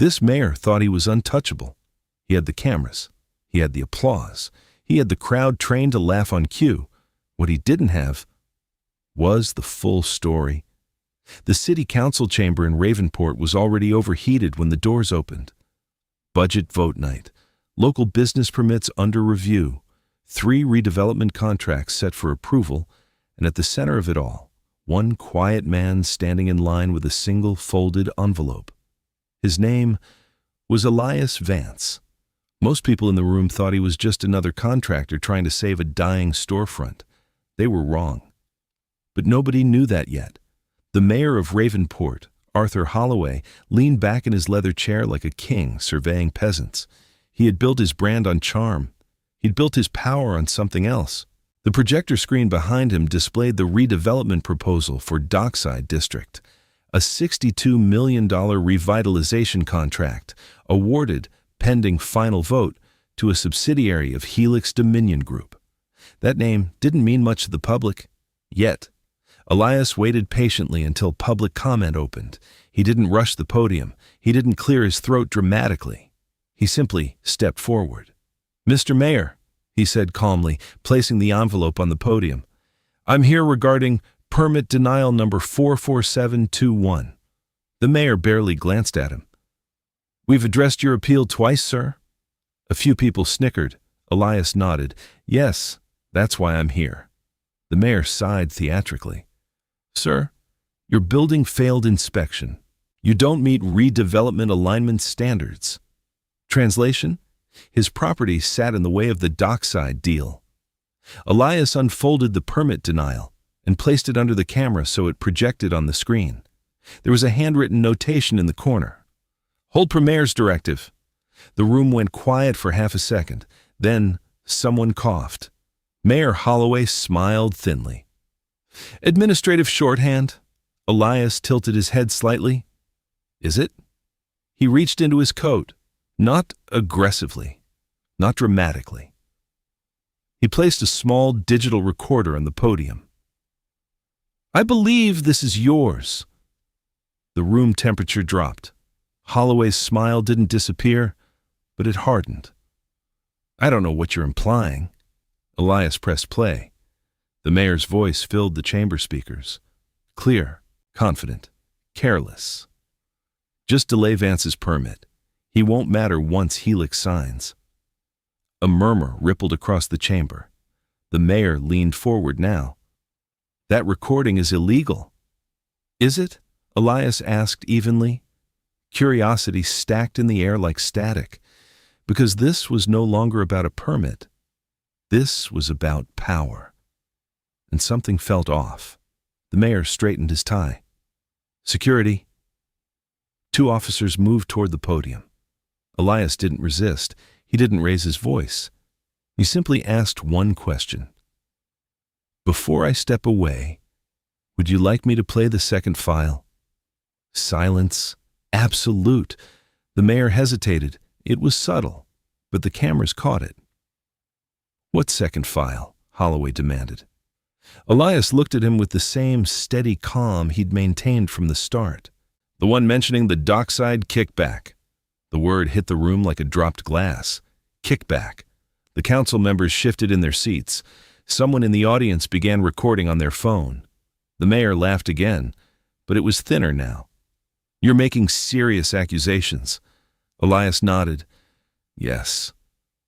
This mayor thought he was untouchable. He had the cameras. He had the applause. He had the crowd trained to laugh on cue. What he didn't have was the full story. The city council chamber in Ravenport was already overheated when the doors opened. Budget vote night. Local business permits under review. 3 redevelopment contracts set for approval, and at the center of it all, one quiet man standing in line with a single folded envelope. His name was Elias Vance. Most people in the room thought he was just another contractor trying to save a dying storefront. They were wrong. But nobody knew that yet. The mayor of Ravenport, Arthur Holloway, leaned back in his leather chair like a king surveying peasants. He had built his brand on charm. He'd built his power on something else. The projector screen behind him displayed the redevelopment proposal for Dockside District, a $62 million revitalization contract awarded, pending final vote, to a subsidiary of Helix Dominion Group. That name didn't mean much to the public, yet. Elias waited patiently until public comment opened. He didn't rush the podium. He didn't clear his throat dramatically. He simply stepped forward. "Mr. Mayor," he said calmly, placing the envelope on the podium, "I'm here regarding permit denial number 44721. The mayor barely glanced at him. "We've addressed your appeal twice, sir." A few people snickered. Elias nodded. "Yes, that's why I'm here." The mayor sighed theatrically. "Sir, your building failed inspection. You don't meet redevelopment alignment standards." Translation? His property sat in the way of the Dockside deal. Elias unfolded the permit denial and placed it under the camera so it projected on the screen. There was a handwritten notation in the corner. "Hold per mayor's directive." The room went quiet for half a second. Then someone coughed. Mayor Holloway smiled thinly. "Administrative shorthand." Elias tilted his head slightly. "Is it?" He reached into his coat, not aggressively, not dramatically. He placed a small digital recorder on the podium. "I believe this is yours." The room temperature dropped. Holloway's smile didn't disappear, but it hardened. "I don't know what you're implying." Elias pressed play. The mayor's voice filled the chamber speakers. Clear, confident, careless. "Just delay Vance's permit. He won't matter once Helix signs." A murmur rippled across the chamber. The mayor leaned forward now. "That recording is illegal." "Is it?" Elias asked evenly. Curiosity stacked in the air like static, because this was no longer about a permit. This was about power. And something felt off. The mayor straightened his tie. "Security." 2 officers moved toward the podium. Elias didn't resist. He didn't raise his voice. He simply asked one question. "Before I step away, would you like me to play the second file?" Silence. Absolute. The mayor hesitated. It was subtle, but the cameras caught it. "What second file?" Holloway demanded. Elias looked at him with the same steady calm he'd maintained from the start. "The one mentioning the Dockside kickback." The word hit the room like a dropped glass. Kickback. The council members shifted in their seats. Someone in the audience began recording on their phone. The mayor laughed again, but it was thinner now. "You're making serious accusations." Elias nodded. "Yes."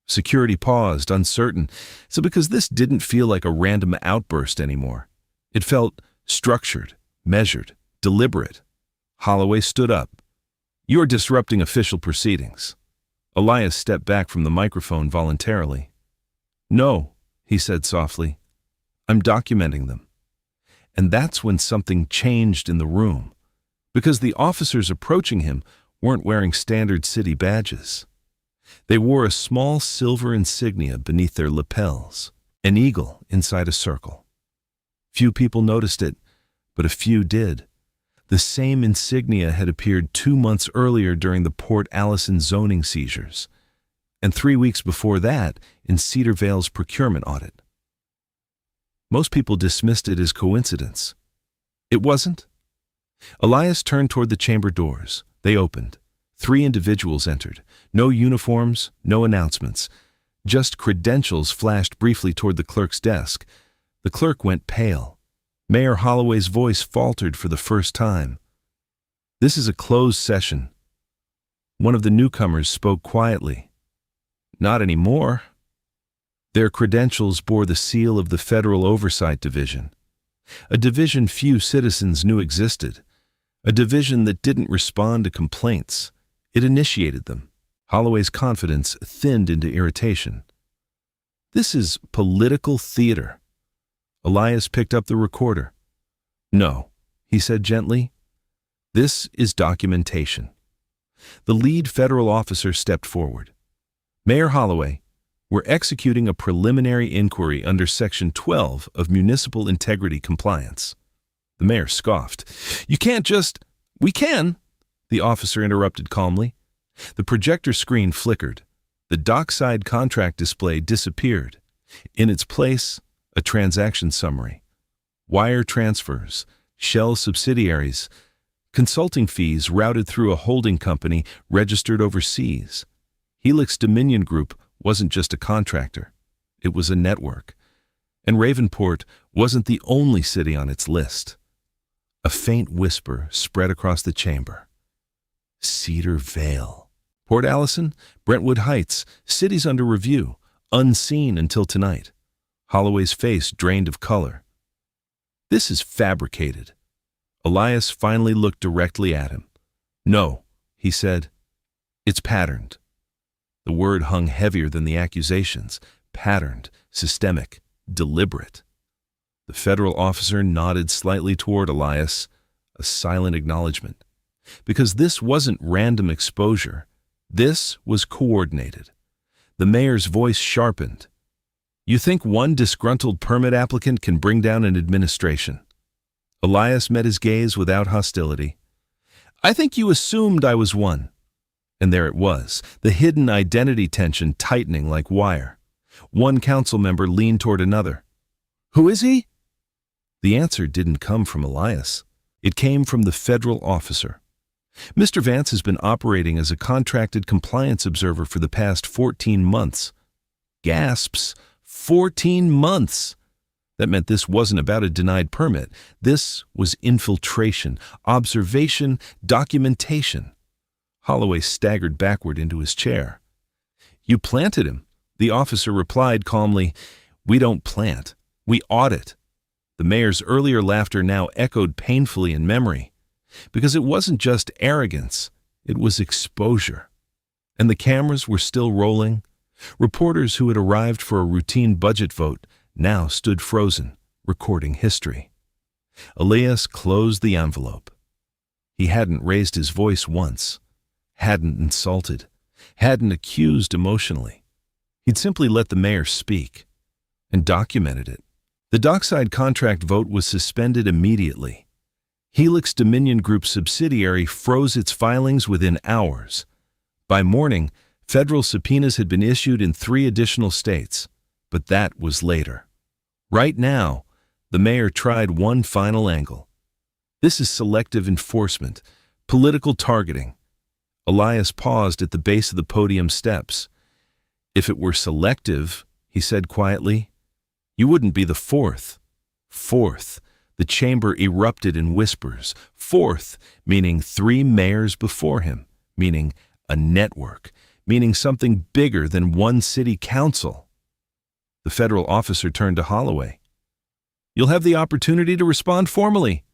Security paused, uncertain. So because this didn't feel like a random outburst anymore. It felt structured, measured, deliberate. Holloway stood up. "You're disrupting official proceedings." Elias stepped back from the microphone voluntarily. "No," he said softly. "I'm documenting them." And that's when something changed in the room, because the officers approaching him weren't wearing standard city badges. They wore a small silver insignia beneath their lapels, an eagle inside a circle. Few people noticed it, but a few did. The same insignia had appeared 2 months earlier during the Port Allison zoning seizures, and 3 weeks before that in Cedar Vale's procurement audit. Most people dismissed it as coincidence. It wasn't. Elias turned toward the chamber doors. They opened. 3 individuals entered. No uniforms, no announcements. Just credentials flashed briefly toward the clerk's desk. The clerk went pale. Mayor Holloway's voice faltered for the first time. "This is a closed session." One of the newcomers spoke quietly. "Not anymore." Their credentials bore the seal of the Federal Oversight Division, a division few citizens knew existed, a division that didn't respond to complaints. It initiated them. Holloway's confidence thinned into irritation. "This is political theater." Elias picked up the recorder. "No," he said gently. "This is documentation." The lead federal officer stepped forward. "Mayor Holloway, we're executing a preliminary inquiry under Section 12 of Municipal Integrity Compliance." The mayor scoffed. "You can't just—" "We can," the officer interrupted calmly. The projector screen flickered. The dockside contract display disappeared. In its place, a transaction summary. Wire transfers, shell subsidiaries, consulting fees routed through a holding company registered overseas. Helix Dominion Group wasn't just a contractor. It was a network. And Ravenport wasn't the only city on its list. A faint whisper spread across the chamber. Cedar Vale. Port Allison, Brentwood Heights, cities under review, unseen until tonight. Holloway's face drained of color. "This is fabricated." Elias finally looked directly at him. "No," he said. "It's patterned." The word hung heavier than the accusations. Patterned, systemic, deliberate. The federal officer nodded slightly toward Elias, a silent acknowledgement. Because this wasn't random exposure. This was coordinated. The mayor's voice sharpened. "You think one disgruntled permit applicant can bring down an administration?" Elias met his gaze without hostility. "I think you assumed I was one." And there it was, the hidden identity tension tightening like wire. One council member leaned toward another. "Who is he?" The answer didn't come from Elias. It came from the federal officer. "Mr. Vance has been operating as a contracted compliance observer for the past 14 months. Gasps. 14 months! That meant this wasn't about a denied permit. This was infiltration, observation, documentation. Holloway staggered backward into his chair. "You planted him," the officer replied calmly. "We don't plant. We audit." The mayor's earlier laughter now echoed painfully in memory. Because it wasn't just arrogance, it was exposure. And the cameras were still rolling. Reporters who had arrived for a routine budget vote now stood frozen, recording history. Elias closed the envelope. He hadn't raised his voice once, hadn't insulted, hadn't accused emotionally. He'd simply let the mayor speak and documented it. The dockside contract vote was suspended immediately. Helix Dominion Group subsidiary froze its filings within hours. By morning, federal subpoenas had been issued in 3 additional states, but that was later. Right now, the mayor tried one final angle. This is selective enforcement, political targeting. Elias paused at the base of the podium steps. "If it were selective," he said quietly, "you wouldn't be the fourth." Fourth. The chamber erupted in whispers. Fourth, meaning 3 mayors before him, meaning a network, meaning something bigger than one city council. The federal officer turned to Holloway. "You'll have the opportunity to respond formally."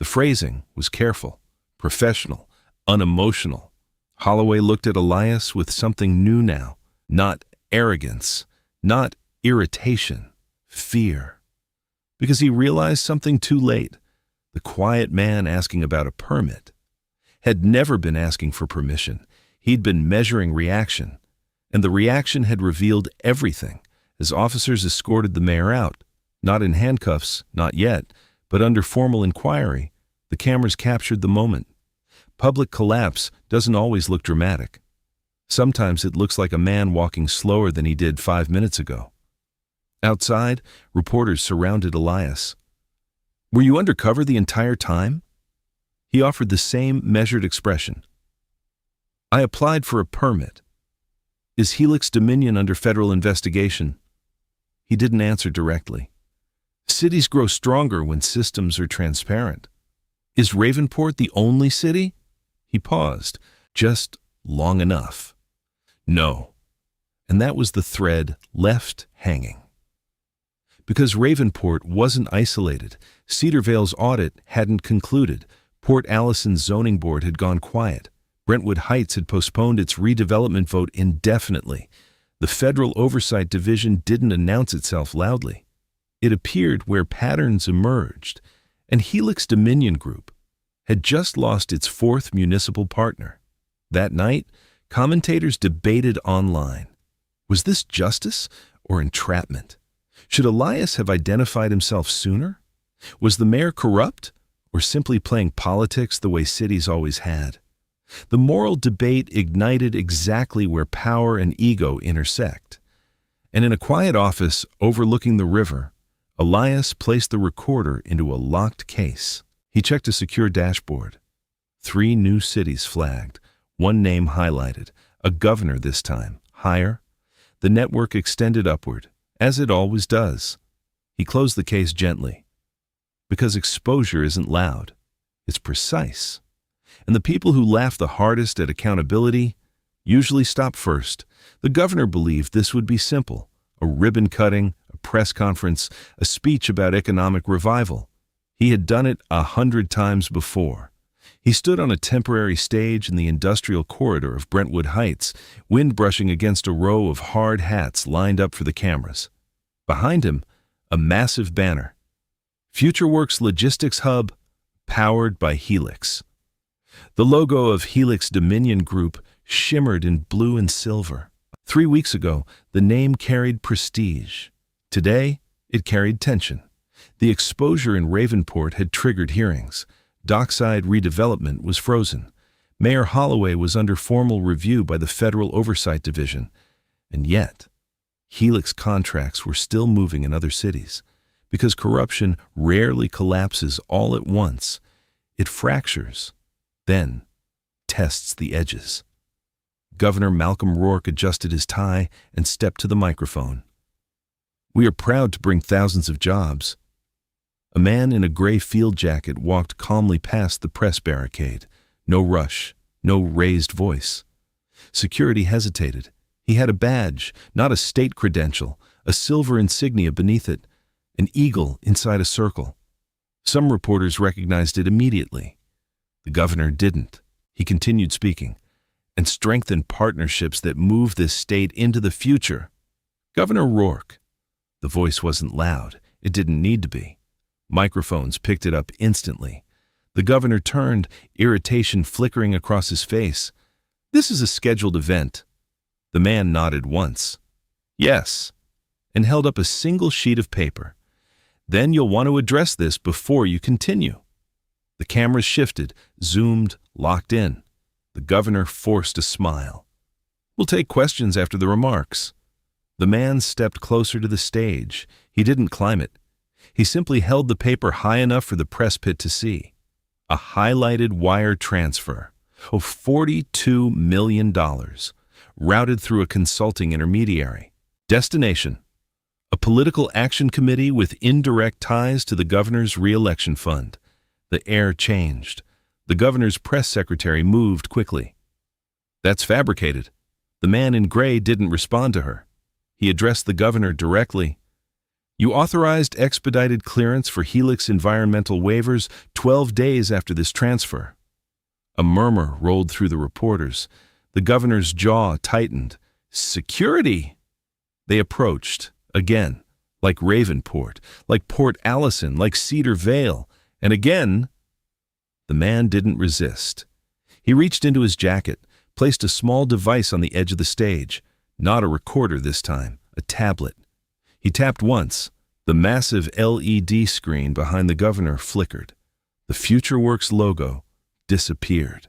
The phrasing was careful, professional, unemotional. Holloway looked at Elias with something new now. Not arrogance, not irritation, fear. Because he realized something too late. The quiet man asking about a permit had never been asking for permission. He'd been measuring reaction. And the reaction had revealed everything as officers escorted the mayor out. Not in handcuffs, not yet, but under formal inquiry. The cameras captured the moment. Public collapse doesn't always look dramatic. Sometimes it looks like a man walking slower than he did 5 minutes ago. Outside, reporters surrounded Elias. "Were you undercover the entire time?" He offered the same measured expression. I applied for a permit. Is Helix Dominion under federal investigation? He didn't answer directly. Cities grow stronger when systems are transparent. Is Ravenport the only city? He paused, just long enough. No. And that was the thread left hanging. Because Ravenport wasn't isolated, Cedar Vale's audit hadn't concluded, Port Allison's zoning board had gone quiet, Brentwood Heights had postponed its redevelopment vote indefinitely. The Federal Oversight Division didn't announce itself loudly. It appeared where patterns emerged, and Helix Dominion Group had just lost its fourth municipal partner. That night, commentators debated online. Was this justice or entrapment? Should Elias have identified himself sooner? Was the mayor corrupt or simply playing politics the way cities always had? The moral debate ignited exactly where power and ego intersect. And in a quiet office overlooking the river, Elias placed the recorder into a locked case. He checked a secure dashboard. 3 new cities flagged, one name highlighted, a governor this time, higher. The network extended upward, as it always does. He closed the case gently. Because exposure isn't loud, it's precise. And the people who laugh the hardest at accountability usually stop first. The governor believed this would be simple: a ribbon cutting, a press conference, a speech about economic revival. He had done it 100 times before. He stood on a temporary stage in the industrial corridor of Brentwood Heights, wind brushing against a row of hard hats lined up for the cameras. Behind him, a massive banner: FutureWorks Logistics Hub, powered by Helix. The logo of Helix Dominion Group shimmered in blue and silver. 3 weeks ago, the name carried prestige. Today, it carried tension. The exposure in Ravenport had triggered hearings. Dockside redevelopment was frozen. Mayor Holloway was under formal review by the Federal Oversight Division. And yet, Helix contracts were still moving in other cities. Because corruption rarely collapses all at once, it fractures, then tests the edges. Governor Malcolm Rourke adjusted his tie and stepped to the microphone. We are proud to bring thousands of jobs. A man in a gray field jacket walked calmly past the press barricade. No rush, no raised voice. Security hesitated. He had a badge, not a state credential, a silver insignia beneath it, an eagle inside a circle. Some reporters recognized it immediately. The governor didn't. He continued speaking. And strengthen partnerships that move this state into the future. Governor Rourke. The voice wasn't loud. It didn't need to be. Microphones picked it up instantly. The governor turned, irritation flickering across his face. This is a scheduled event. The man nodded once. Yes, and held up a single sheet of paper. Then you'll want to address this before you continue. The cameras shifted, zoomed, locked in. The governor forced a smile. We'll take questions after the remarks. The man stepped closer to the stage. He didn't climb it. He simply held the paper high enough for the press pit to see. A highlighted wire transfer of $42 million, routed through a consulting intermediary. Destination: a political action committee with indirect ties to the governor's re-election fund. The air changed. The governor's press secretary moved quickly. That's fabricated. The man in gray didn't respond to her. He addressed the governor directly. You authorized expedited clearance for Helix environmental waivers 12 days after this transfer. A murmur rolled through the reporters. The governor's jaw tightened. Security! They approached, again, like Ravenport, like Port Allison, like Cedar Vale, and again. The man didn't resist. He reached into his jacket, placed a small device on the edge of the stage. Not a recorder this time, a tablet. He tapped once. The massive LED screen behind the governor flickered. The FutureWorks logo disappeared.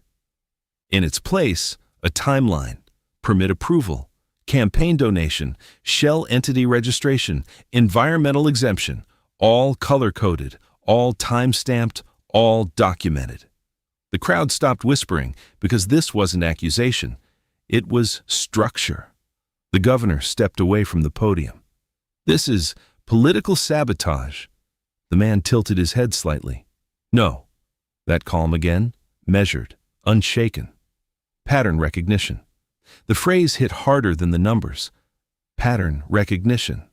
In its place, a timeline, permit approval, campaign donation, shell entity registration, environmental exemption, all color-coded, all time-stamped, all documented. The crowd stopped whispering because this wasn't accusation. It was structure. The governor stepped away from the podium. This is political sabotage. The man tilted his head slightly. No. That calm again, measured, unshaken. Pattern recognition. The phrase hit harder than the numbers. Pattern recognition.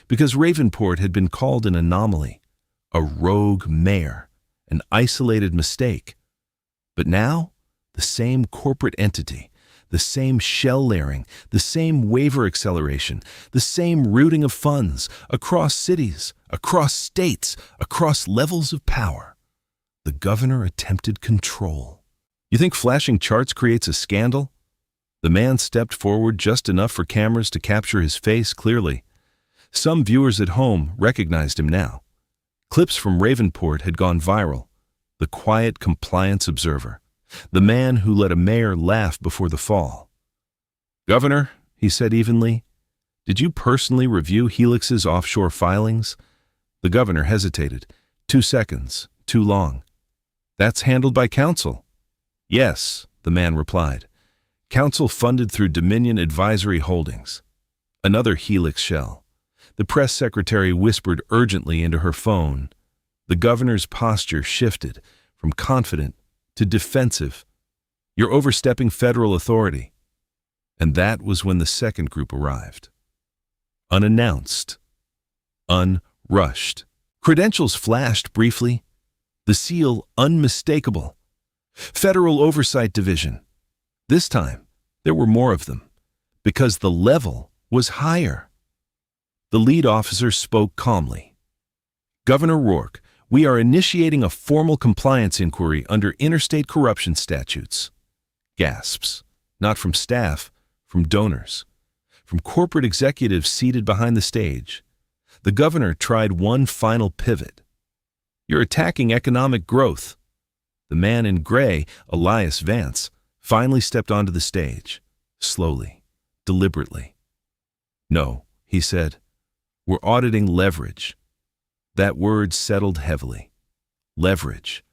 Because Ravenport had been called an anomaly, a rogue mayor, an isolated mistake. But now, the same corporate entity, the same shell layering, the same waiver acceleration, the same routing of funds across cities, across states, across levels of power. The governor attempted control. You think flashing charts creates a scandal? The man stepped forward just enough for cameras to capture his face clearly. Some viewers at home recognized him now. Clips from Ravenport had gone viral. The quiet compliance observer. The man who let a mayor laugh before the fall. "Governor," he said evenly, "did you personally review Helix's offshore filings?" The governor hesitated. 2 seconds, too long. "That's handled by council." "Yes," the man replied. "Council funded through Dominion Advisory Holdings." Another Helix shell. The press secretary whispered urgently into her phone. The governor's posture shifted from confident to defensive. "You're overstepping federal authority." And that was when the second group arrived. Unannounced. Unrushed. Credentials flashed briefly. The seal unmistakable. Federal Oversight Division. This time, there were more of them, because the level was higher. The lead officer spoke calmly. "Governor Rourke, we are initiating a formal compliance inquiry under interstate corruption statutes." Gasps. Not from staff, from donors, from corporate executives seated behind the stage. The governor tried one final pivot. "You're attacking economic growth." The man in gray, Elias Vance, finally stepped onto the stage, slowly, deliberately. "No," he said, "we're auditing leverage." That word settled heavily. Leverage.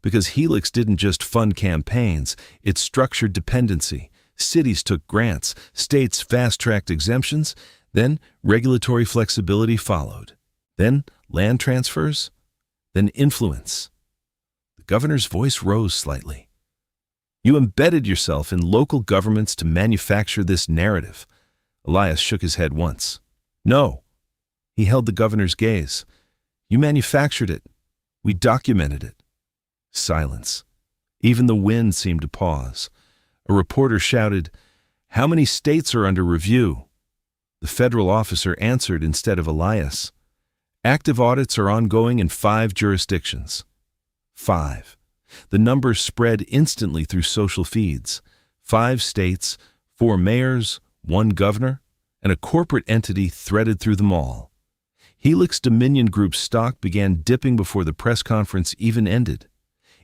Because Helix didn't just fund campaigns, it structured dependency. Cities took grants, states fast-tracked exemptions, then regulatory flexibility followed. Then land transfers, then influence. The governor's voice rose slightly. "You embedded yourself in local governments to manufacture this narrative." Elias shook his head once. "No." He held the governor's gaze. "You manufactured it. We documented it." Silence. Even the wind seemed to pause. A reporter shouted, "How many states are under review?" The federal officer answered instead of Elias. "Active audits are ongoing in 5 jurisdictions." 5. The number spread instantly through social feeds. 5 states, 4 mayors, 1 governor, and a corporate entity threaded through them all. Helix Dominion Group's stock began dipping before the press conference even ended.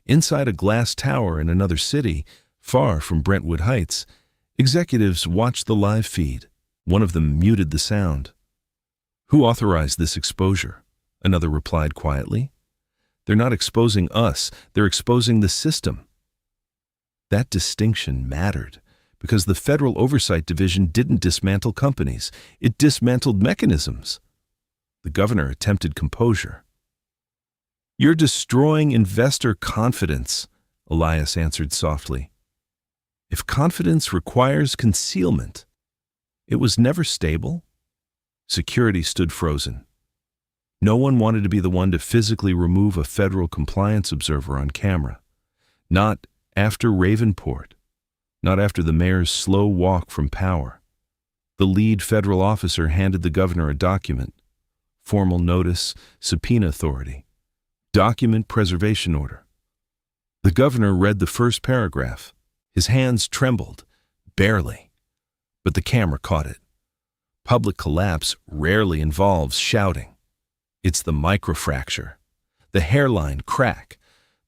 Inside a glass tower in another city, far from Brentwood Heights, executives watched the live feed. One of them muted the sound. "Who authorized this exposure?" Another replied quietly. "They're not exposing us, they're exposing the system." That distinction mattered, because the Federal Oversight Division didn't dismantle companies, it dismantled mechanisms. The governor attempted composure. "You're destroying investor confidence," Elias answered softly. "If confidence requires concealment, it was never stable." Security stood frozen. No one wanted to be the one to physically remove a federal compliance observer on camera. Not after Ravenport. Not after the mayor's slow walk from power. The lead federal officer handed the governor a document. Formal notice, subpoena authority. Document preservation order. The governor read the first paragraph. His hands trembled, barely. But the camera caught it. Public collapse rarely involves shouting. It's the microfracture, the hairline crack,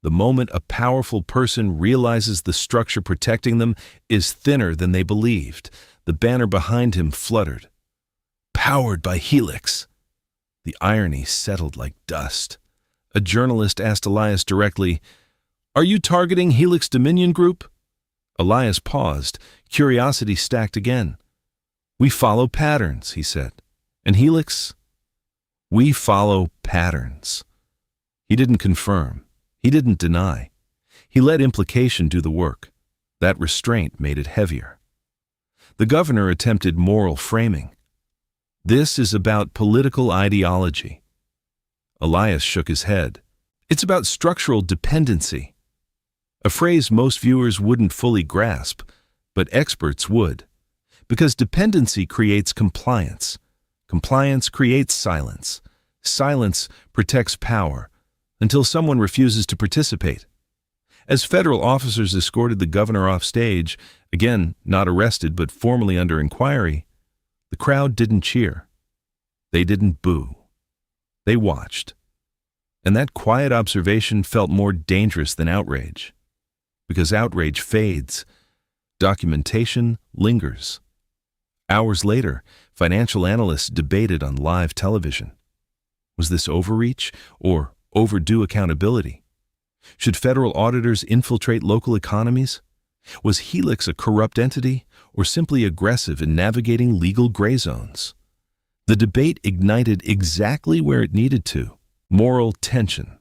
the moment a powerful person realizes the structure protecting them is thinner than they believed. The banner behind him fluttered. "Powered by Helix." The irony settled like dust. A journalist asked Elias directly, Are you targeting Helix Dominion Group? Elias paused, curiosity stacked again. We follow patterns, he said. And Helix? We follow patterns. He didn't confirm. He didn't deny. He let implication do the work. That restraint made it heavier. The governor attempted moral framing. This is about political ideology. Elias shook his head. It's about structural dependency. A phrase most viewers wouldn't fully grasp, but experts would. Because dependency creates compliance. Compliance creates silence. Silence protects power until someone refuses to participate. As federal officers escorted the governor off stage, again not arrested but formally under inquiry, the crowd didn't cheer. They didn't boo. They watched. And that quiet observation felt more dangerous than outrage. Because outrage fades. Documentation lingers. Hours later, financial analysts debated on live television. Was this overreach or overdue accountability? Should federal auditors infiltrate local economies? Was Helix a corrupt entity or simply aggressive in navigating legal gray zones? The debate ignited exactly where it needed to: moral tension.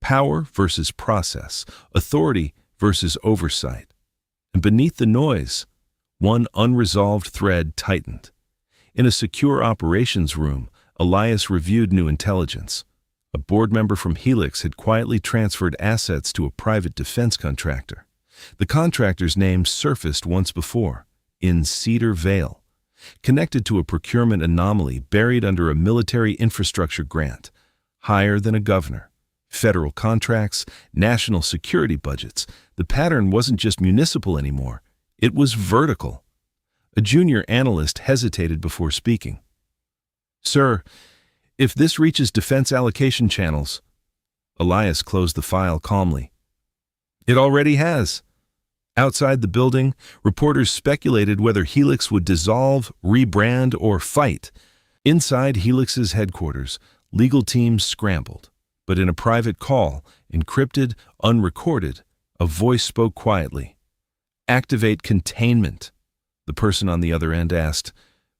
Power versus process, authority versus oversight. And beneath the noise, one unresolved thread tightened. In a secure operations room, Elias reviewed new intelligence. A board member from Helix had quietly transferred assets to a private defense contractor. The contractor's name surfaced once before, in Cedar Vale, connected to a procurement anomaly buried under a military infrastructure grant, higher than a governor. Federal contracts, national security budgets. The pattern wasn't just municipal anymore. It was vertical. A junior analyst hesitated before speaking. Sir, if this reaches defense allocation channels, Elias closed the file calmly. It already has. Outside the building, reporters speculated whether Helix would dissolve, rebrand, or fight. Inside Helix's headquarters, legal teams scrambled. But in a private call, encrypted, unrecorded, a voice spoke quietly. Activate containment. The person on the other end asked,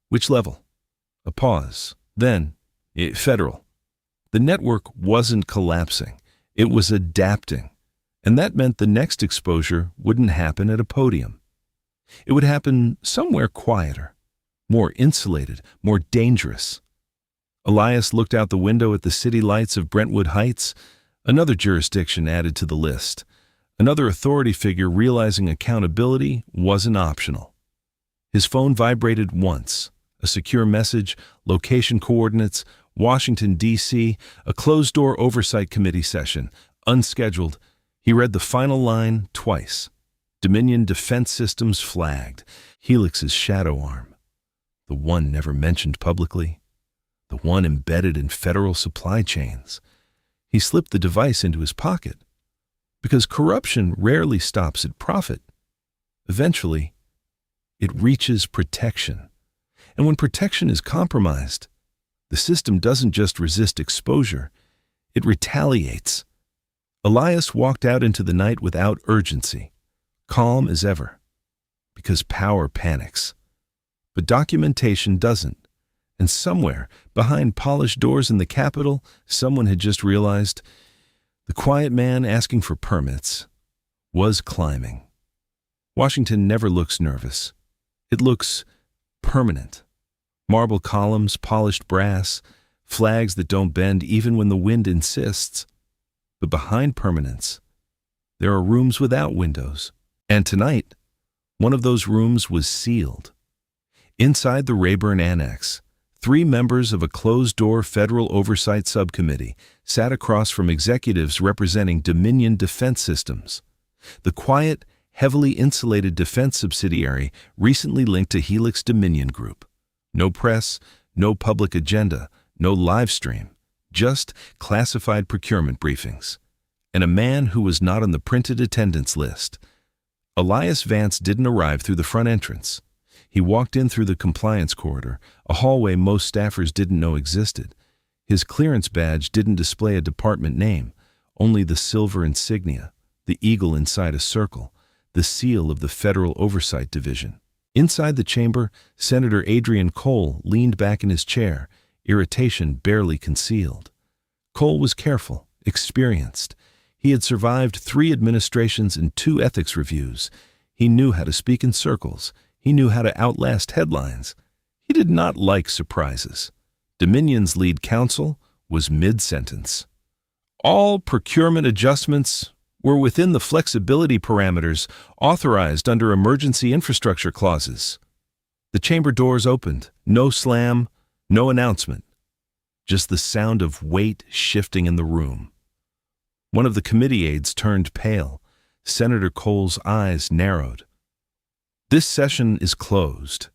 which level? A pause. Then, federal. The network wasn't collapsing. It was adapting. And that meant the next exposure wouldn't happen at a podium. It would happen somewhere quieter, more insulated, more dangerous. Elias looked out the window at the city lights of Brentwood Heights, another jurisdiction added to the list, another authority figure realizing accountability wasn't optional. His phone vibrated once, a secure message, location coordinates, Washington, D.C., a closed-door oversight committee session, unscheduled. He read the final line twice. Dominion Defense Systems flagged, Helix's shadow arm. The one never mentioned publicly. The one embedded in federal supply chains. He slipped the device into his pocket. Because corruption rarely stops at profit. Eventually, it reaches protection. And when protection is compromised, the system doesn't just resist exposure, it retaliates. Elias walked out into the night without urgency, calm as ever. Because power panics. But documentation doesn't. And somewhere, behind polished doors in the Capitol, someone had just realized the quiet man asking for permits was climbing. Washington never looks nervous. It looks permanent. Marble columns, polished brass, flags that don't bend even when the wind insists. But behind permanence, there are rooms without windows. And tonight, one of those rooms was sealed. Inside the Rayburn Annex, 3 members of a closed-door federal oversight subcommittee sat across from executives representing Dominion Defense Systems, the quiet, heavily insulated defense subsidiary recently linked to Helix Dominion Group. No press, no public agenda, no live stream, just classified procurement briefings. And a man who was not on the printed attendance list. Elias Vance didn't arrive through the front entrance. He walked in through the compliance corridor, a hallway most staffers didn't know existed. His clearance badge didn't display a department name, only the silver insignia, the eagle inside a circle, the seal of the Federal Oversight Division. Inside the chamber, Senator Adrian Cole leaned back in his chair, irritation barely concealed. Cole was careful, experienced. He had survived 3 administrations and 2 ethics reviews. He knew how to speak in circles. He knew how to outlast headlines. He did not like surprises. Dominion's lead counsel was mid-sentence. All procurement adjustments were within the flexibility parameters authorized under emergency infrastructure clauses. The chamber doors opened. No slam, no announcement. Just the sound of weight shifting in the room. One of the committee aides turned pale. Senator Cole's eyes narrowed. "This session is closed."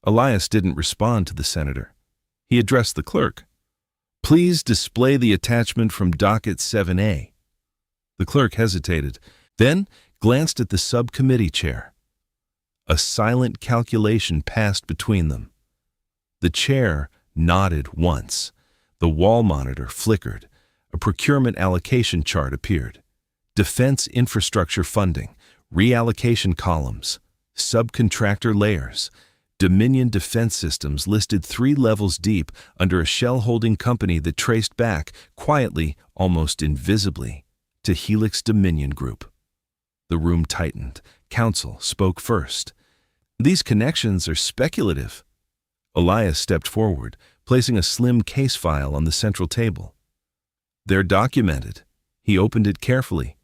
Elias didn't respond to the senator. He addressed the clerk. "Please display the attachment from docket 7A. The clerk hesitated, then glanced at the subcommittee chair. A silent calculation passed between them. The chair nodded once. The wall monitor flickered. A procurement allocation chart appeared. Defense infrastructure funding, reallocation columns, subcontractor layers. Dominion Defense Systems listed 3 levels deep under a shell-holding company that traced back, quietly, almost invisibly, to Helix Dominion Group. The room tightened. Counsel spoke first. "These connections are speculative." Elias stepped forward, placing a slim case file on the central table. "They're documented." He opened it carefully.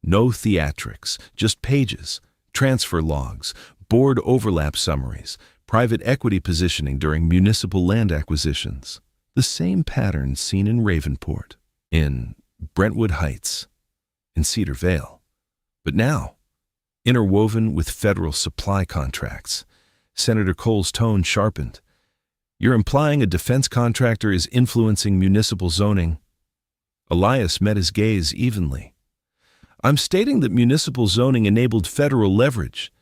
No theatrics, just pages, transfer logs, board overlap summaries, private equity positioning during municipal land acquisitions. The same pattern seen in Ravenport, in Brentwood Heights, in Cedar Vale. But now, interwoven with federal supply contracts. Senator Cole's tone sharpened. "You're implying a defense contractor is influencing municipal zoning?" Elias met his gaze evenly. "I'm stating that municipal zoning enabled federal leverage."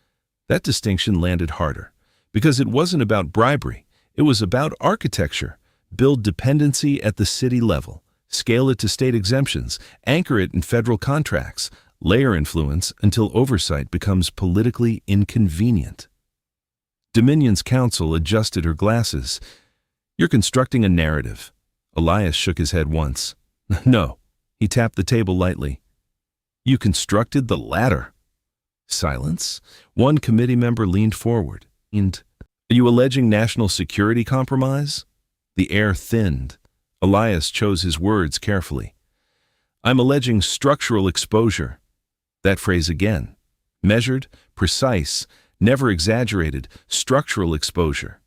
That distinction landed harder, because it wasn't about bribery. It was about architecture. Build dependency at the city level, scale it to state exemptions, anchor it in federal contracts, layer influence until oversight becomes politically inconvenient. Dominion's counsel adjusted her glasses. "You're constructing a narrative." Elias shook his head once. "No." He tapped the table lightly. "You constructed the latter." Silence. One committee member leaned forward. "Are you alleging national security compromise?" The air thinned. Elias chose his words carefully. "I'm alleging structural exposure." That phrase again. Measured, precise, never exaggerated, structural exposure.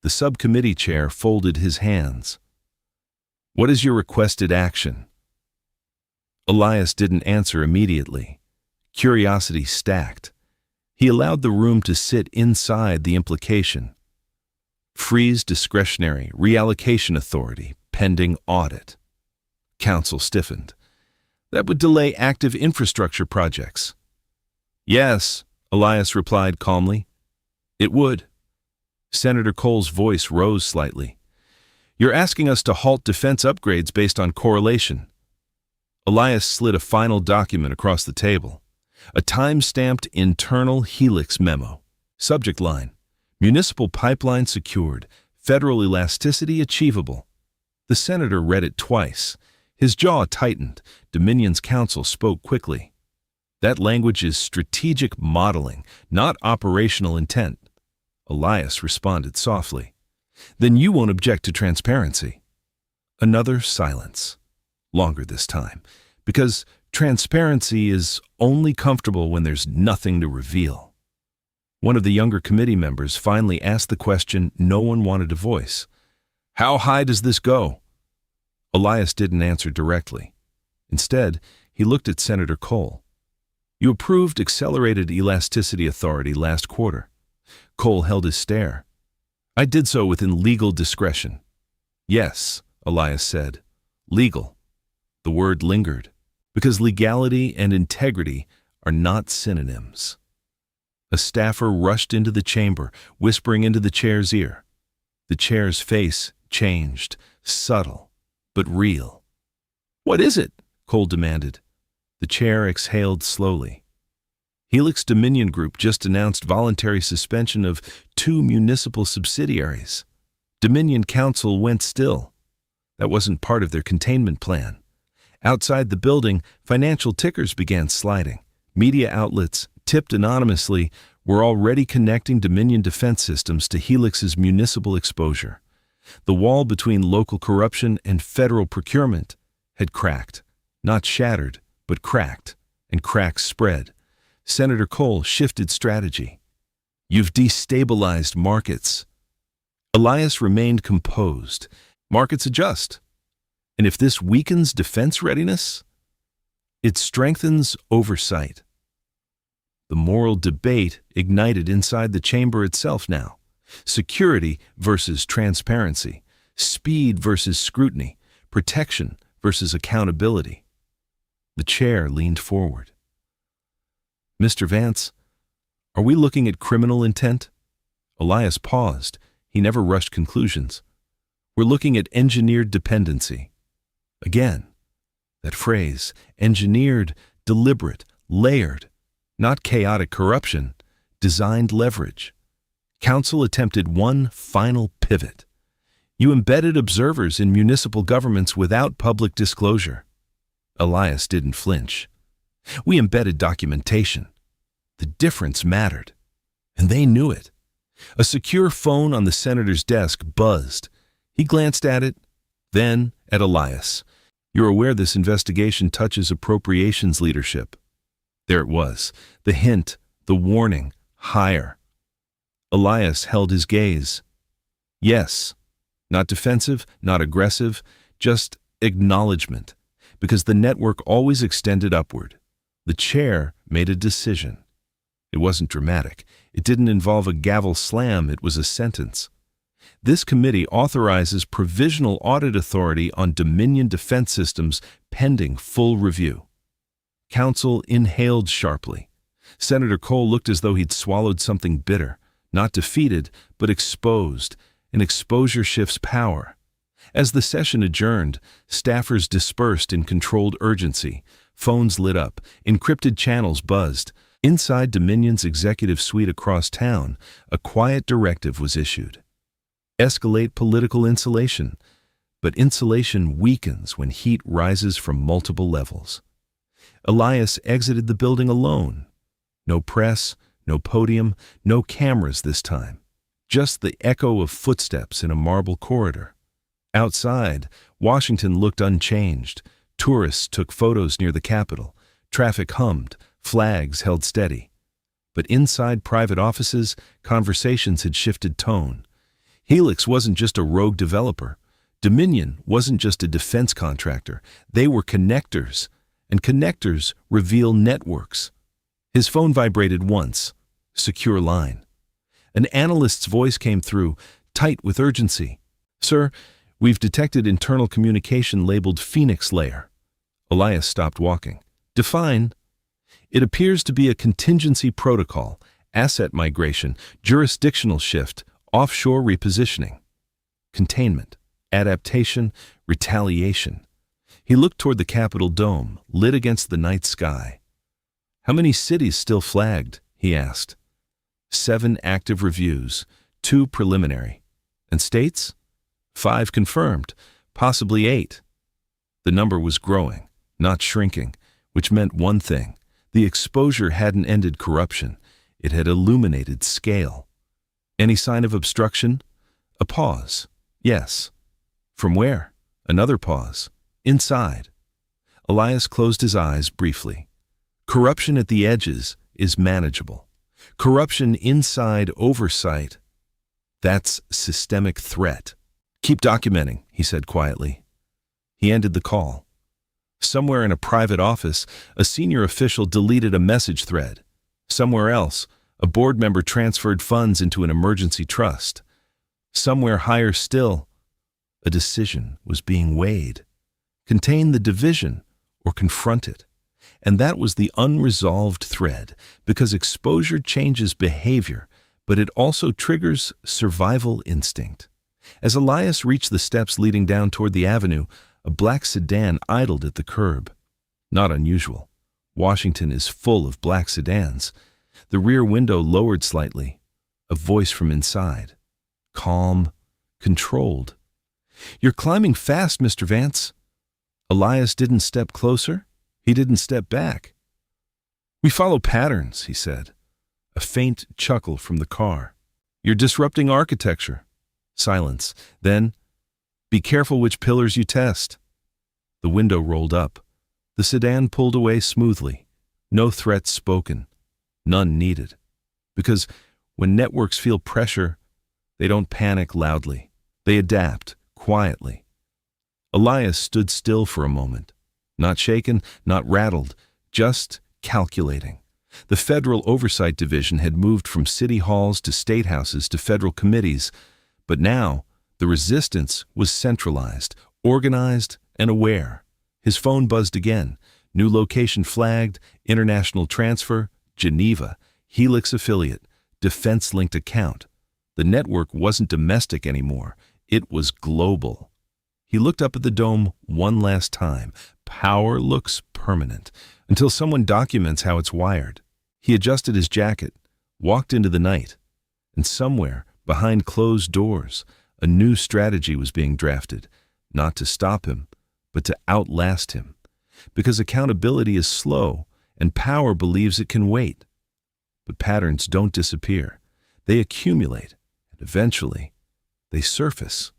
The subcommittee chair folded his hands. "What is your requested action?" Elias didn't answer immediately. Curiosity stacked. He allowed the room to sit inside the implication. Freeze discretionary reallocation authority pending audit. Counsel stiffened. "That would delay active infrastructure projects." "Yes," Elias replied calmly. "It would." Senator Cole's voice rose slightly. "You're asking us to halt defense upgrades based on correlation." Elias slid a final document across the table. A time-stamped internal Helix memo. Subject line: Municipal pipeline secured. Federal elasticity achievable. The senator read it twice. His jaw tightened. Dominion's counsel spoke quickly. "That language is strategic modeling, not operational intent." Elias responded softly. "Then you won't object to transparency." Another silence. Longer this time, because transparency is only comfortable when there's nothing to reveal. One of the younger committee members finally asked the question no one wanted to voice. "How high does this go?" Elias didn't answer directly. Instead, he looked at Senator Cole. "You approved accelerated elasticity authority last quarter." Cole held his stare. "I did so within legal discretion." "Yes," Elias said. "Legal." The word lingered, because legality and integrity are not synonyms. A staffer rushed into the chamber, whispering into the chair's ear. The chair's face changed, subtle, but real. "What is it?" Cole demanded. The chair exhaled slowly. Helix Dominion Group just announced voluntary suspension of 2 municipal subsidiaries. Dominion Council went still. That wasn't part of their containment plan. Outside the building, financial tickers began sliding. Media outlets, tipped anonymously, were already connecting Dominion defense systems to Helix's municipal exposure. The wall between local corruption and federal procurement had cracked. Not shattered, but cracked, and cracks spread. Senator Cole shifted strategy. "You've destabilized markets." Elias remained composed. "Markets adjust. And if this weakens defense readiness, it strengthens oversight." The moral debate ignited inside the chamber itself now. Security versus transparency, speed versus scrutiny, protection versus accountability. The chair leaned forward. "Mr. Vance, are we looking at criminal intent?" Elias paused. He never rushed conclusions. "We're looking at engineered dependency." Again, that phrase, engineered, deliberate, layered, not chaotic corruption, designed leverage. Council attempted one final pivot. "You embedded observers in municipal governments without public disclosure." Elias didn't flinch. "We embedded documentation. The difference mattered, and they knew it." A secure phone on the senator's desk buzzed. He glanced at it, then at Elias. "You're aware this investigation touches appropriations leadership." There it was, the hint, the warning, higher. Elias held his gaze. Yes, not defensive, not aggressive, just acknowledgement, because the network always extended upward. The chair made a decision. It wasn't dramatic. It didn't involve a gavel slam. It was a sentence. "This committee authorizes provisional audit authority on Dominion defense systems pending full review." Council inhaled sharply. Senator Cole looked as though he'd swallowed something bitter, not defeated, but exposed, and exposure shifts power. As the session adjourned, staffers dispersed in controlled urgency. Phones lit up, encrypted channels buzzed. Inside Dominion's executive suite across town, a quiet directive was issued. Escalate political insulation, but insulation weakens when heat rises from multiple levels. Elias exited the building alone. No press, no podium, no cameras this time. Just the echo of footsteps in a marble corridor. Outside, Washington looked unchanged. Tourists took photos near the Capitol. Traffic hummed. Flags held steady. But inside private offices, conversations had shifted tone. Helix wasn't just a rogue developer. Dominion wasn't just a defense contractor. They were connectors, and connectors reveal networks. His phone vibrated once. Secure line. An analyst's voice came through, tight with urgency. "Sir, we've detected internal communication labeled Phoenix Layer." Elias stopped walking. "Define." "It appears to be a contingency protocol, asset migration, jurisdictional shift, offshore repositioning." Containment, adaptation, retaliation. He looked toward the Capitol dome, lit against the night sky. "How many cities still flagged?" he asked. 7 active reviews, 2 preliminary. "And states?" 5 confirmed, possibly 8. The number was growing, not shrinking, which meant one thing. The exposure hadn't ended corruption. It had illuminated scale. "Any sign of obstruction?" A pause. "Yes." "From where?" Another pause. "Inside." Elias closed his eyes briefly. Corruption at the edges is manageable. Corruption inside oversight, that's systemic threat. "Keep documenting," he said quietly. He ended the call. Somewhere in a private office, a senior official deleted a message thread. Somewhere else, a board member transferred funds into an emergency trust. Somewhere higher still, a decision was being weighed. Contain the division or confront it. And that was the unresolved thread, because exposure changes behavior, but it also triggers survival instinct. As Elias reached the steps leading down toward the avenue, a black sedan idled at the curb. Not unusual. Washington is full of black sedans. The rear window lowered slightly. A voice from inside. Calm, controlled. "You're climbing fast, Mr. Vance." Elias didn't step closer. He didn't step back. "We follow patterns," he said. A faint chuckle from the car. "You're disrupting architecture." Silence. Then, "Be careful which pillars you test." The window rolled up. The sedan pulled away smoothly. No threats spoken. None needed. Because when networks feel pressure, they don't panic loudly. They adapt, quietly. Elias stood still for a moment. Not shaken, not rattled, just calculating. The Federal Oversight Division had moved from city halls to state houses to federal committees, but now the resistance was centralized, organized, and aware. His phone buzzed again. New location flagged, international transfer, Geneva, Helix affiliate, defense-linked account. The network wasn't domestic anymore. It was global. He looked up at the dome one last time. Power looks permanent, until someone documents how it's wired. He adjusted his jacket, walked into the night, and somewhere, behind closed doors, a new strategy was being drafted, not to stop him, but to outlast him. Because accountability is slow, and power believes it can wait. But patterns don't disappear. They accumulate, and eventually, they surface.